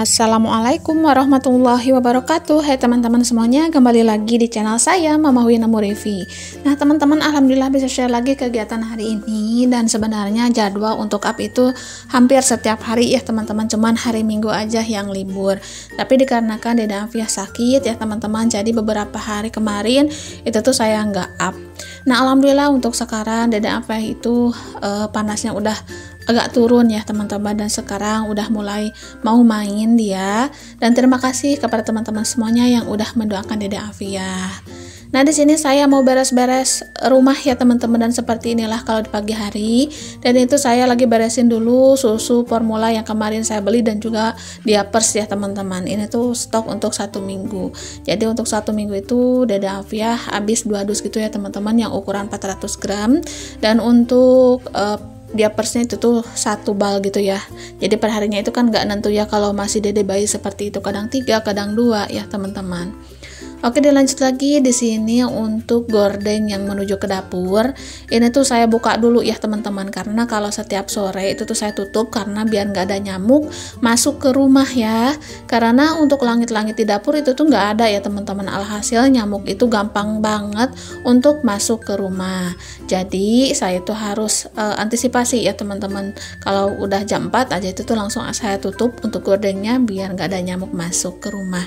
Assalamualaikum warahmatullahi wabarakatuh. Hai teman-teman semuanya, kembali lagi di channel saya Mama Wina Murifi. Nah teman-teman, alhamdulillah bisa share lagi kegiatan hari ini. Dan sebenarnya jadwal untuk up itu hampir setiap hari ya teman-teman, cuman hari Minggu aja yang libur. Tapi dikarenakan Dede Afiah sakit ya teman-teman, jadi beberapa hari kemarin itu tuh saya nggak up. Nah alhamdulillah untuk sekarang Dede Afiah itu panasnya udah agak turun ya teman-teman, dan sekarang udah mulai mau main dia. Dan terima kasih kepada teman-teman semuanya yang udah mendoakan Dede Afiah. Nah di sini saya mau beres-beres rumah ya teman-teman, dan seperti inilah kalau di pagi hari. Dan itu saya lagi beresin dulu susu formula yang kemarin saya beli dan juga diapers ya teman-teman. Ini tuh stok untuk 1 minggu. Jadi untuk 1 minggu itu Dede Afiah habis 2 dus gitu ya teman-teman, yang ukuran 400 gram. Dan untuk diapersnya itu tuh 1 bal gitu ya. Jadi perharinya itu kan nggak nentu ya, kalau masih dede bayi seperti itu kadang 3 kadang 2 ya teman-teman. Oke, dilanjut lagi di sini untuk gordeng yang menuju ke dapur. Ini tuh saya buka dulu ya teman-teman, karena kalau setiap sore itu tuh saya tutup karena biar nggak ada nyamuk masuk ke rumah ya. Karena untuk langit-langit di dapur itu tuh nggak ada ya teman-teman. Alhasil nyamuk itu gampang banget untuk masuk ke rumah. Jadi saya itu harus antisipasi ya teman-teman. Kalau udah jam 4 aja itu tuh langsung saya tutup untuk gordengnya biar nggak ada nyamuk masuk ke rumah.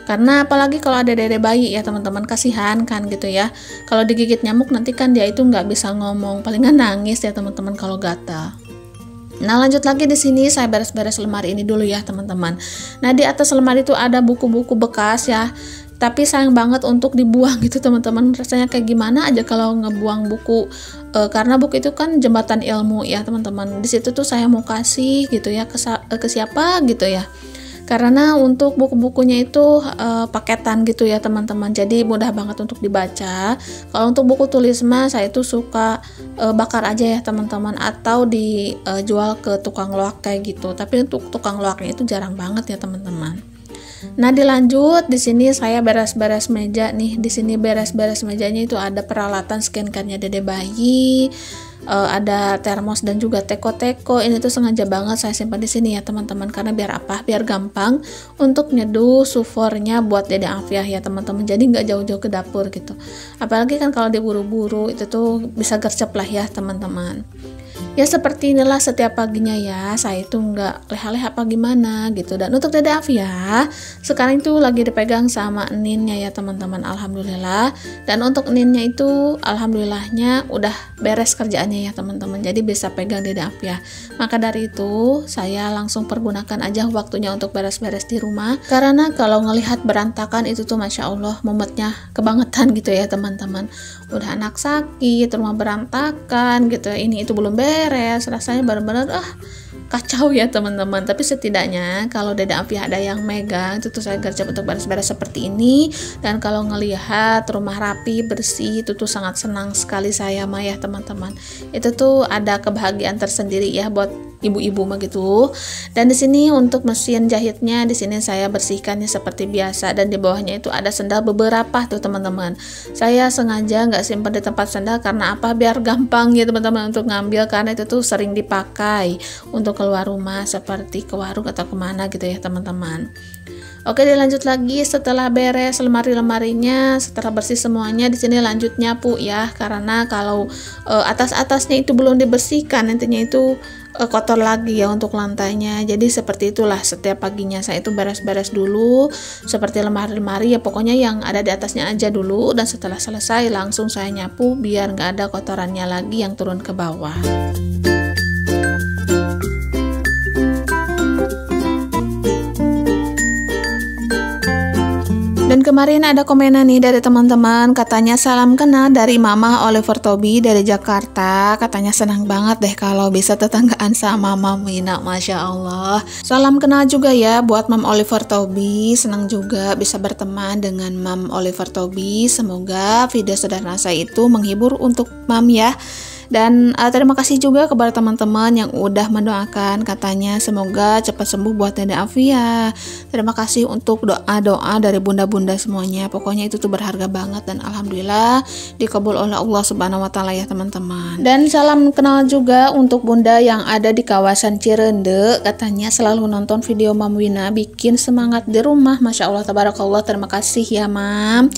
Karena apalagi kalau ada dede bayi ya teman-teman, kasihan kan gitu ya. Kalau digigit nyamuk nanti kan dia itu nggak bisa ngomong, palingan nangis ya teman-teman kalau gatal. Nah lanjut lagi di sini saya beres-beres lemari ini dulu ya teman-teman. Nah di atas lemari itu ada buku-buku bekas ya. Tapi sayang banget untuk dibuang gitu teman-teman. Rasanya kayak gimana aja kalau ngebuang buku, karena buku itu kan jembatan ilmu ya teman-teman. Di situ tuh saya mau kasih gitu ya ke siapa gitu ya. Karena untuk buku-bukunya itu paketan gitu ya teman-teman, jadi mudah banget untuk dibaca. Kalau untuk buku tulis mah saya itu suka bakar aja ya teman-teman, atau dijual ke tukang loak kayak gitu. Tapi untuk tukang loaknya itu jarang banget ya teman-teman. Nah dilanjut di sini saya beres-beres meja nih. Di sini beres-beres mejanya itu ada peralatan skincare-nya dede bayi, ada termos dan juga teko-teko. Ini tuh sengaja banget saya simpan di sini ya teman-teman, karena biar apa? Biar gampang untuk nyeduh sufornya buat Dede Afiah ya teman-teman. Jadi nggak jauh-jauh ke dapur gitu. Apalagi kan kalau diburu-buru itu tuh bisa gercep lah ya teman-teman. Ya seperti inilah setiap paginya ya, saya itu nggak leha-leha apa gimana gitu. Dan untuk Dede Afiah sekarang itu lagi dipegang sama Ninnya ya teman-teman, alhamdulillah. Dan untuk Ninnya itu alhamdulillahnya udah beres kerjaannya ya teman-teman, jadi bisa pegang Dede Afiah. Maka dari itu saya langsung pergunakan aja waktunya untuk beres-beres di rumah, karena kalau ngelihat berantakan itu tuh Masya Allah mumetnya kebangetan gitu ya teman-teman. Udah anak sakit, rumah berantakan gitu, ini itu belum beres, rasanya benar-benar kacau ya teman-teman. Tapi setidaknya kalau Dede Afiah ada yang megang itu tuh saya gercep untuk beres-beres seperti ini. Dan kalau ngelihat rumah rapi bersih itu tuh sangat senang sekali saya mah ya teman-teman. Itu tuh ada kebahagiaan tersendiri ya buat ibu-ibu mah gitu. Dan di sini untuk mesin jahitnya di sini saya bersihkannya seperti biasa, dan di bawahnya itu ada sendal beberapa tuh teman-teman. Saya sengaja nggak simpan di tempat sendal karena apa? Biar gampang ya teman-teman untuk ngambil, karena itu tuh sering dipakai untuk keluar rumah seperti ke warung atau kemana gitu ya teman-teman. Oke, dilanjut lagi setelah beres lemari-lemarinya, setelah bersih semuanya, di sini lanjut nyapu ya, karena kalau atas-atasnya itu belum dibersihkan nantinya itu kotor lagi ya untuk lantainya. Jadi seperti itulah setiap paginya saya itu beres-beres dulu seperti lemari-lemari ya, pokoknya yang ada di atasnya aja dulu, dan setelah selesai langsung saya nyapu biar nggak ada kotorannya lagi yang turun ke bawah. Dan kemarin ada komenan nih dari teman-teman, katanya salam kenal dari Mama Oliver Tobi dari Jakarta. Katanya senang banget deh kalau bisa tetanggaan sama Mam Wina, Masya Allah. Salam kenal juga ya buat Mam Oliver Tobi. Senang juga bisa berteman dengan Mam Oliver Tobi. Semoga video sederhana saya itu menghibur untuk Mam ya. Dan terima kasih juga kepada teman-teman yang udah mendoakan, katanya semoga cepat sembuh buat Dede Afia. Terima kasih untuk doa-doa dari bunda-bunda semuanya. Pokoknya itu tuh berharga banget dan alhamdulillah dikabul oleh Allah Subhanahu wa taala ya teman-teman. Dan salam kenal juga untuk bunda yang ada di kawasan Cirende, katanya selalu nonton video Mam Wina bikin semangat di rumah. Masya Allah tabarakallah, terima kasih ya Mam.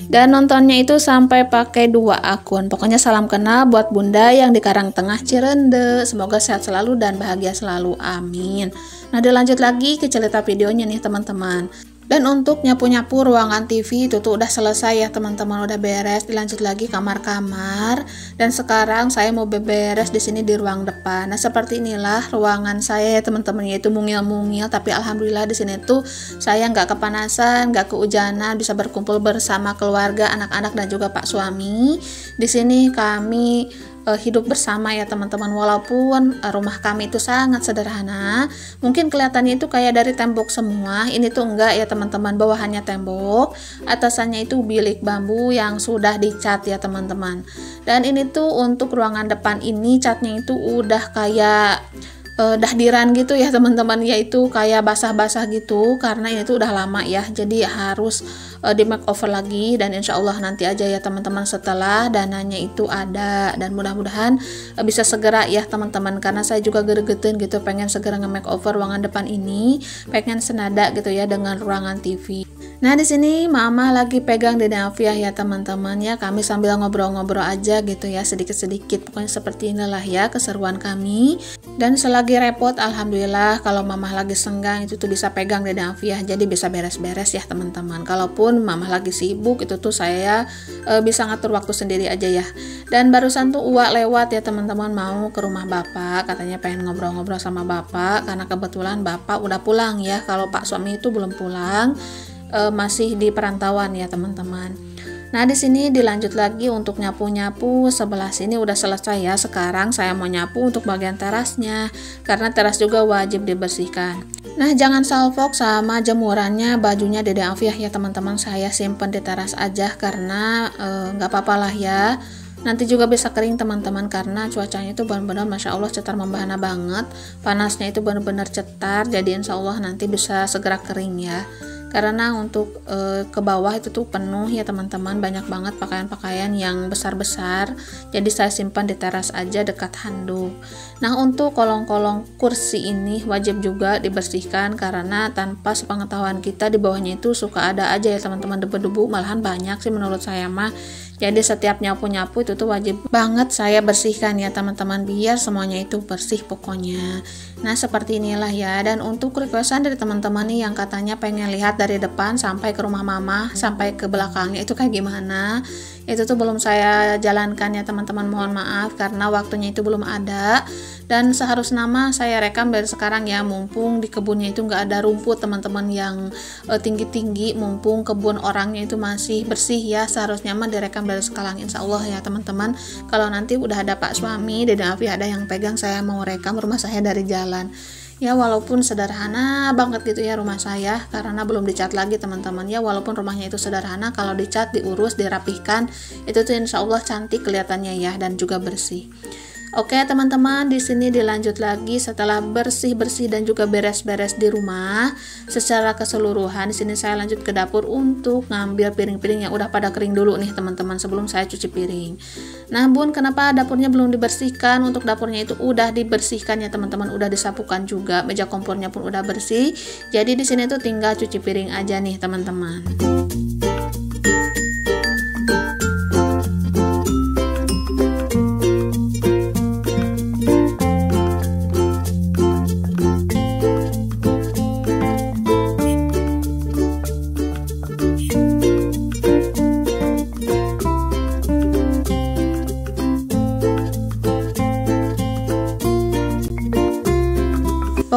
Dan nontonnya itu sampai pakai 2 akun. Pokoknya salam kenal buat bunda yang di Karangtengah Cirende. Semoga sehat selalu dan bahagia selalu, amin. Nah dilanjut lagi ke cerita videonya nih teman-teman. Dan untuk nyapu-nyapu ruangan TV itu tuh udah selesai ya teman-teman, udah beres. Dilanjut lagi kamar-kamar. Dan sekarang saya mau beberes di sini di ruang depan. Nah seperti inilah ruangan saya ya teman-teman, yaitu mungil-mungil. Tapi alhamdulillah di sini tuh saya nggak kepanasan, nggak kehujanan, bisa berkumpul bersama keluarga, anak-anak dan juga pak suami. Di sini kami hidup bersama ya teman-teman, walaupun rumah kami itu sangat sederhana. Mungkin kelihatannya itu kayak dari tembok semua, ini tuh enggak ya teman-teman, bawahannya tembok, atasannya itu bilik bambu yang sudah dicat ya teman-teman. Dan ini tuh untuk ruangan depan ini catnya itu udah kayak dahdiran gitu ya teman-teman, yaitu kayak basah-basah gitu karena ini tuh udah lama ya, jadi harus di makeover lagi. Dan insya Allah nanti aja ya teman-teman setelah dananya itu ada, dan mudah-mudahan bisa segera ya teman-teman, karena saya juga gregetin gitu, pengen segera nge-makeover ruangan depan ini, pengen senada gitu ya dengan ruangan TV. Nah di sini mama lagi pegang Dede Afia ya teman-teman ya, kami sambil ngobrol-ngobrol aja gitu ya, sedikit-sedikit. Pokoknya seperti inilah ya keseruan kami. Dan selagi repot, alhamdulillah kalau mama lagi senggang itu tuh bisa pegang Dede Afia, jadi bisa beres-beres ya teman-teman. Kalaupun mama lagi sibuk itu tuh saya bisa ngatur waktu sendiri aja ya. Dan barusan tuh Uwa lewat ya teman-teman, mau ke rumah bapak, katanya pengen ngobrol-ngobrol sama bapak karena kebetulan bapak udah pulang ya, kalau pak suami itu belum pulang, masih di perantauan ya teman-teman. Nah di sini dilanjut lagi untuk nyapu-nyapu, sebelah sini udah selesai ya. Sekarang saya mau nyapu untuk bagian terasnya, karena teras juga wajib dibersihkan. Nah jangan salfok sama jemurannya bajunya Dede Afia ya teman-teman, saya simpen di teras aja karena nggak apa-apa lah ya. Nanti juga bisa kering teman-teman, karena cuacanya itu benar-benar Masya Allah cetar membahana banget. Panasnya itu benar-benar cetar, jadi insya Allah nanti bisa segera kering ya. Karena untuk ke bawah itu tuh penuh ya teman-teman, banyak banget pakaian-pakaian yang besar-besar, jadi saya simpan di teras aja dekat handuk. Nah untuk kolong-kolong kursi ini wajib juga dibersihkan, karena tanpa sepengetahuan kita di bawahnya itu suka ada aja ya teman-teman debu-debu, malahan banyak sih menurut saya mah. Jadi setiap nyapu-nyapu itu tuh wajib banget saya bersihkan ya teman-teman, biar semuanya itu bersih pokoknya. Nah seperti inilah ya. Dan untuk requestan dari teman-teman nih yang katanya pengen lihat dari depan sampai ke rumah mama, sampai ke belakangnya itu kayak gimana, itu tuh belum saya jalankan ya teman-teman, mohon maaf karena waktunya itu belum ada. Dan seharusnya nama saya rekam dari sekarang ya, mumpung di kebunnya itu nggak ada rumput teman-teman yang tinggi-tinggi, mumpung kebun orangnya itu masih bersih ya, seharusnya mah direkam dari sekarang insya Allah ya teman-teman. Kalau nanti udah ada pak suami, Dede Afia ada yang pegang, saya mau rekam rumah saya dari jalan ya, walaupun sederhana banget gitu ya rumah saya, karena belum dicat lagi teman-teman ya. Walaupun rumahnya itu sederhana, kalau dicat, diurus, dirapihkan itu tuh insya Allah cantik kelihatannya ya, dan juga bersih. Oke teman-teman, di sini dilanjut lagi setelah bersih-bersih dan juga beres-beres di rumah secara keseluruhan. Di sini saya lanjut ke dapur untuk ngambil piring-piring yang udah pada kering dulu nih teman-teman, sebelum saya cuci piring. Nah bun, kenapa dapurnya belum dibersihkan? Untuk dapurnya itu udah dibersihkan ya teman-teman, udah disapukan juga, meja kompornya pun udah bersih. Jadi di sini tuh tinggal cuci piring aja nih teman-teman.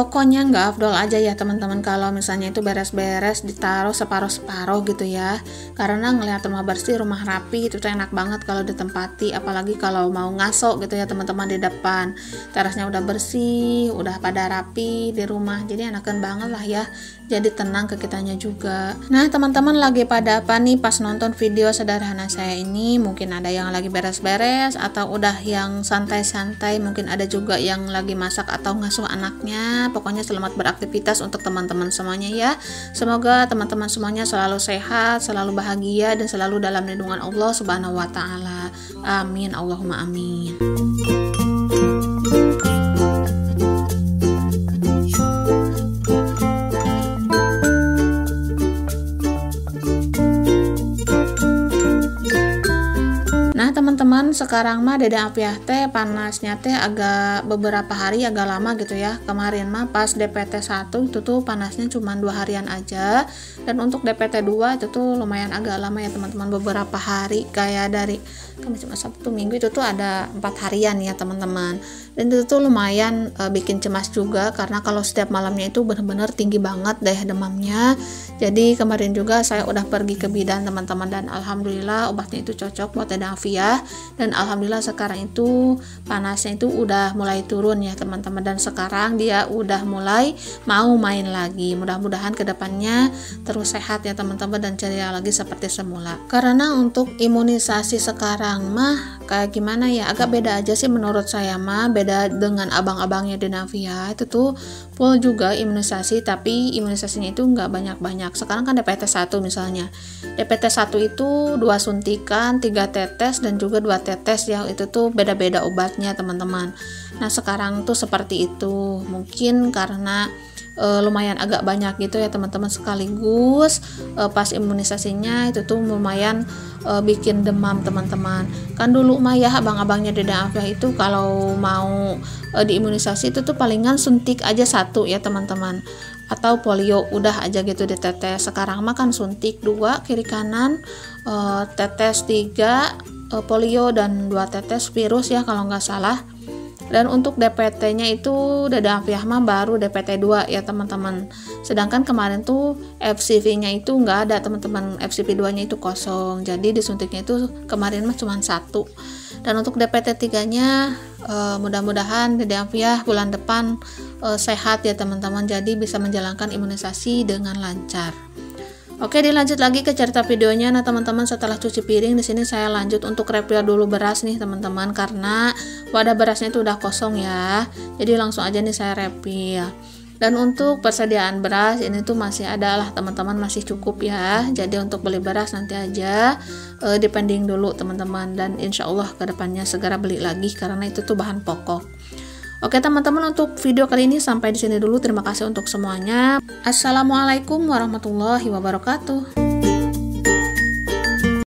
Pokoknya nggak afdol aja ya teman-teman kalau misalnya itu beres-beres ditaruh separuh-separuh gitu ya. Karena ngelihat rumah bersih, rumah rapi itu tuh enak banget kalau ditempati, apalagi kalau mau ngaso gitu ya teman-teman di depan. Terasnya udah bersih, udah pada rapi di rumah. Jadi enakan banget lah ya. Jadi tenang ke kitanya juga. Nah, teman-teman lagi pada apa nih pas nonton video sederhana saya ini? Mungkin ada yang lagi beres-beres atau udah yang santai-santai, mungkin ada juga yang lagi masak atau ngasuh anaknya. Pokoknya selamat beraktivitas untuk teman-teman semuanya ya. Semoga teman-teman semuanya selalu sehat, selalu bahagia, dan selalu dalam lindungan Allah Subhanahu wa Ta'ala. Amin, Allahumma amin. Teman-teman, sekarang mah Dede Afiah teh panasnya teh agak beberapa hari agak lama gitu ya. Kemarin mah pas DPT 1 itu tuh panasnya cuma 2 harian aja, dan untuk DPT 2 itu tuh lumayan agak lama ya teman-teman, beberapa hari, kayak dari cuma Sabtu Minggu itu tuh ada 4 harian ya teman-teman. Dan itu tuh lumayan bikin cemas juga, karena kalau setiap malamnya itu benar-benar tinggi banget deh demamnya. Jadi kemarin juga saya udah pergi ke bidan teman-teman, dan alhamdulillah obatnya itu cocok buat Dede Afiah, dan alhamdulillah sekarang itu panasnya itu udah mulai turun ya teman-teman, dan sekarang dia udah mulai mau main lagi. Mudah-mudahan kedepannya terus sehat ya teman-teman dan ceria lagi seperti semula. Karena untuk imunisasi sekarang mah kayak gimana ya, agak beda aja sih menurut saya mah. Beda dengan abang-abangnya Dede Afiah, itu tuh full juga imunisasi, tapi imunisasinya itu nggak banyak-banyak. Sekarang kan DPT 1 misalnya, DPT 1 itu 2 suntikan, 3 tetes, dan juga 2 tetes ya, itu tuh beda-beda obatnya teman-teman. Nah sekarang tuh seperti itu, mungkin karena lumayan agak banyak gitu ya teman-teman, sekaligus pas imunisasinya itu tuh lumayan bikin demam teman-teman. Kan dulu mah ya abang-abangnya Dede Afiah itu kalau mau diimunisasi itu tuh palingan suntik aja 1 ya teman-teman, atau polio udah aja gitu ditetes. Sekarang mah kan suntik 2 kiri kanan, tetes 3 polio, dan 2 tetes virus ya kalau nggak salah. Dan untuk DPT-nya itu Dede Afiah mah baru DPT 2 ya teman-teman. Sedangkan kemarin tuh FCV-nya itu nggak ada teman-teman, FCV 2-nya itu kosong. Jadi disuntiknya itu kemarin mah cuma 1. Dan untuk DPT 3-nya mudah-mudahan Dede Afiah bulan depan sehat ya teman-teman, jadi bisa menjalankan imunisasi dengan lancar. Oke, dilanjut lagi ke cerita videonya. Nah teman-teman, setelah cuci piring di sini saya lanjut untuk refill dulu beras nih teman-teman, karena wadah berasnya itu udah kosong ya. Jadi langsung aja nih saya refill. Dan untuk persediaan beras ini tuh masih ada lah teman-teman, masih cukup ya. Jadi untuk beli beras nanti aja dipending dulu teman-teman, dan insya Allah kedepannya segera beli lagi karena itu tuh bahan pokok. Oke teman-teman, untuk video kali ini sampai di sini dulu. Terima kasih untuk semuanya. Assalamualaikum warahmatullahi wabarakatuh.